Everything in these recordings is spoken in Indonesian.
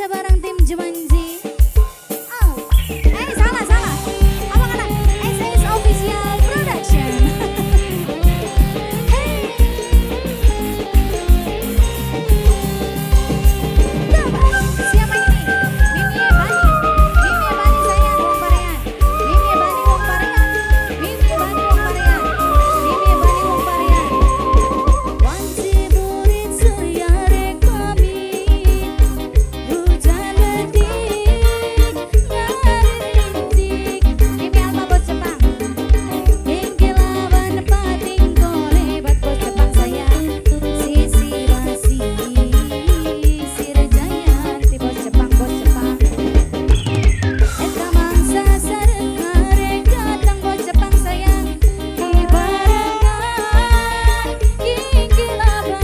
bisa bareng tim Jumanji. Oh, salah salah. Apa kata? SS Official Production. Hey. Siapa ini? Mimi Bani. Mimi Bani sayang wong parean. Mimi Bani wong parean. Mimi Bani wong parean. Mimi Bani wong parean. Wanci burit suyare kami. Hujan ledik ngarintik. Mimi Alma bos Jepang. Hinggilawan pating kole bat bos Jepang sayang. Sisi basi sirjayan ti bos Jepang bos Jepang. Eta mangsa sareng arek datang bos Jepang sayang. Ibarengan ginggilaban.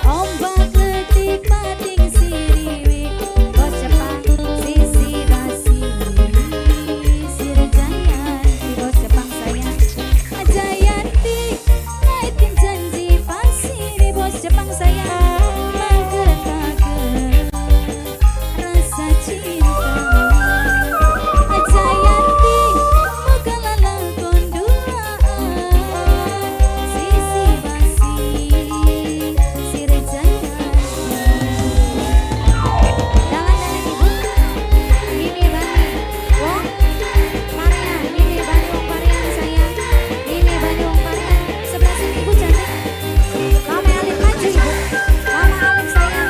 Ombak letik pating siriwik bos Jepang. Sisi basi sirjayan ti bos Jepang sayang. Ajayanti ngaitin janji pasti di bos Jepang sayang. Mager-mager rasa cinta. Ajayanti muka lalakon duaan. Sisi basi sirjayan. Dalam ibu Mimi Bani wong parean. Mimi Bani wong parean sayang. Mimi Bani wong parean. Sebelah sini ibu cantik. Mama Alin maju ibu. Mama Alin sayang.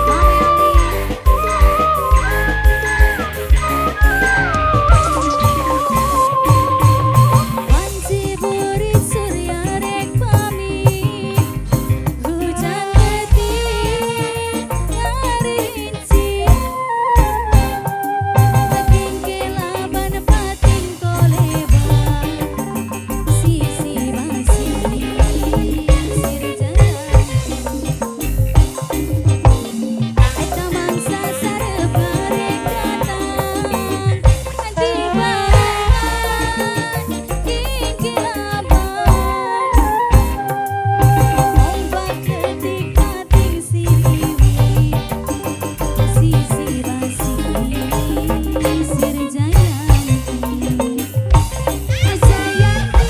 Mama Alin. Mama Alin. Wanci burit surya rek pamit. Hujan ledik ngarincik. Kingkilaban pating koleban. Sisi basi sirjayan. Eta mangsa sarep arek datang. Dibarengan kingkilaban. Ombak letik pating siriwik. Sisi basi sirjayan. Ajayanti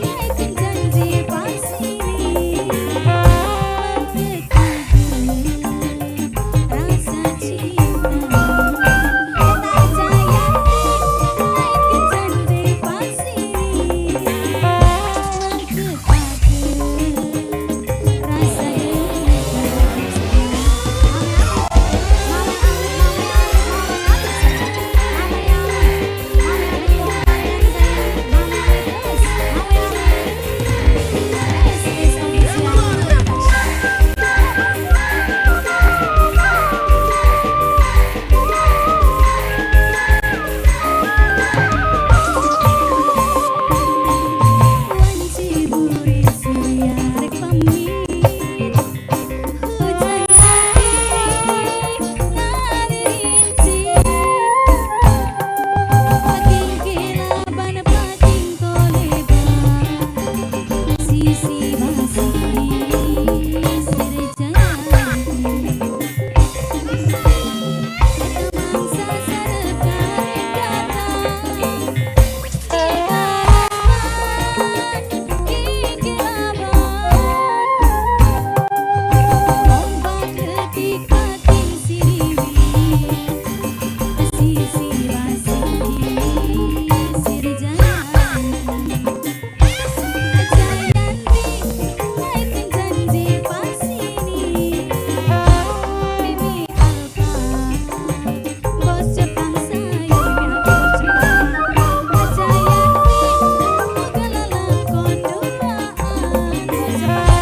ngaitin janji pasti. Mager-mager rasa cinta. Eta Ajayanti ngaitin janji pasti. Mager-mager rasa Wanci burit surya rek pamit. Hujan ledik ngarincik. Kingkilaban pating koleban. Sisi basi sirjayan. Eta mangsa sarep arek datang. Ombak letik pating siriwik. Sisi basi sirjayan. Ajayanti ngaitin janji pasti. Mimi Alfa bos Jepang sayang. Ajayanti muka lalakon duaan. Bos Jepang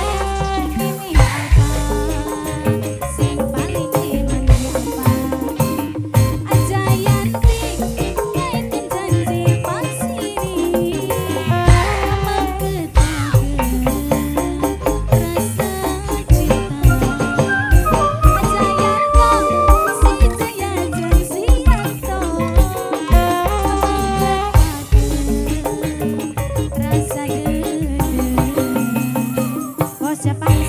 Mimi Alfa sing paling dimanjakan. Ajayanti ngaitin janji pasti. Mager-mager rasa cinta. Ajayanto si jaya jeung sianto. Mager-mager rasa gede. Bos Jepang